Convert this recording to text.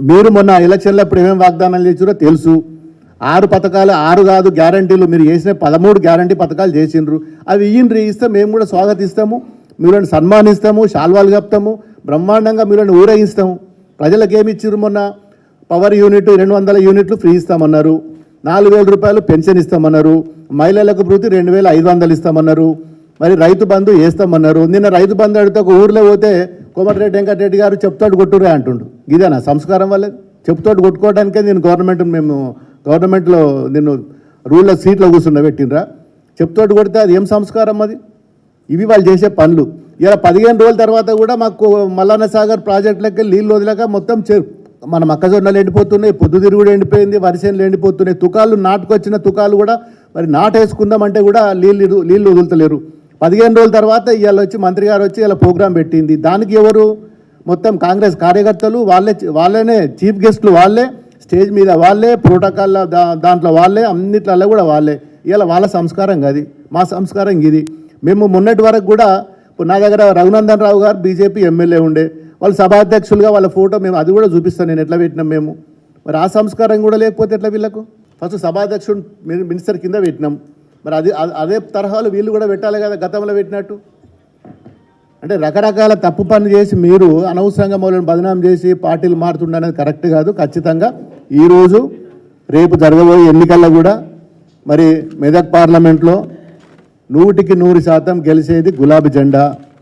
మీరు మొన్న ఎలక్షన్లో ఇప్పుడు ఏమేమి వాగ్దానాలు చేసిరో తెలుసు. 6 పథకాలు 6 కాదు గ్యారంటీలు మీరు చేసిన 13 గ్యారంటీ పథకాలు చేసిండ్రు. అవి ఇస్తే మేము కూడా స్వాగతిస్తాము, మీరుని సన్మానిస్తాము, శాల్వాలు కప్తాము, బ్రహ్మాండంగా మీరుని ఊరేగిస్తాము. ప్రజలకు ఏమి ఇచ్చిర్రు? మొన్న పవర్ యూనిట్ 200 యూనిట్లు ఫ్రీ ఇస్తామన్నారు, 4,000 రూపాయలు పెన్షన్ ఇస్తామన్నారు, మహిళలకు ప్రతి 2,500 ఇస్తామన్నారు, మరి రైతు బంధు వేస్తామన్నారు. నిన్న రైతు బంధు అడిగితే ఒక ఊర్లో పోతే కోమటిరెడ్డి వెంకటరెడ్డి గారు చెప్తాడు కొట్టురే అంటుండు. ఇదేనా సంస్కారం? వల్ల చెప్తాడు కొట్టుకోవడానికే నేను గవర్నమెంట్లో నిన్ను రూల్లో సీట్లో కూర్చున్న పెట్టినరా? చెప్తాడు కొడితే అది ఏం సంస్కారం? అది ఇవి వాళ్ళు చేసే పనులు. ఇలా 15 రోజుల తర్వాత కూడా మాకు మల్లన్న సాగర్ ప్రాజెక్టులకి నీళ్ళు వదిలేక మొత్తం మన మొక్కజొన్నలు ఎండిపోతున్నాయి, పొద్దుతిరుగుడు ఎండిపోయింది, వరిసేనులు ఎండిపోతున్నాయి. తుకాలు నాటుకొచ్చిన తుకాలు కూడా మరి నాటేసుకుందామంటే కూడా నీళ్ళు వదులుతలేరు. 15 రోజుల తర్వాత ఇవాళ వచ్చి మంత్రి గారు వచ్చి ఇలా ప్రోగ్రాం పెట్టింది. దానికి ఎవరు? మొత్తం కాంగ్రెస్ కార్యకర్తలు వాళ్ళనే చీఫ్ గెస్టులు, వాళ్ళే స్టేజ్ మీద వాళ్ళే, ప్రోటోకాల్ దాంట్లో వాళ్ళే, అన్నిట్లలో కూడా వాళ్ళే. ఇలా వాళ్ళ సంస్కారం కాదు, మా సంస్కారం ఇది. మేము మొన్నటి వరకు కూడా నా దగ్గర రఘునందన్ రావు గారు బీజేపీ ఎమ్మెల్యే ఉండే, వాళ్ళు సభాధ్యక్షులుగా వాళ్ళ ఫోటో మేము అది కూడా చూపిస్తాను నేను ఎట్లా పెట్టినాం మేము. మరి ఆ సంస్కారం కూడా లేకపోతే ఎట్లా వీళ్ళకు? ఫస్ట్ సభాధ్యక్షుడు మినిస్టర్ కింద పెట్టినాం, మరి అదే తరహాలో వీళ్ళు కూడా పెట్టాలి కదా గతంలో పెట్టినట్టు. అంటే రకరకాల తప్పు పనులు చేసి మీరు అనవసరంగా మమ్మల్ని బదనాం చేసి పార్టీలు మారుతుండనేది కరెక్ట్ కాదు. ఖచ్చితంగా ఈరోజు రేపు జరగబోయే ఎన్నికల్లో కూడా మరి మెదక్ పార్లమెంట్లో 100% గెలిచేది గులాబీ జెండా.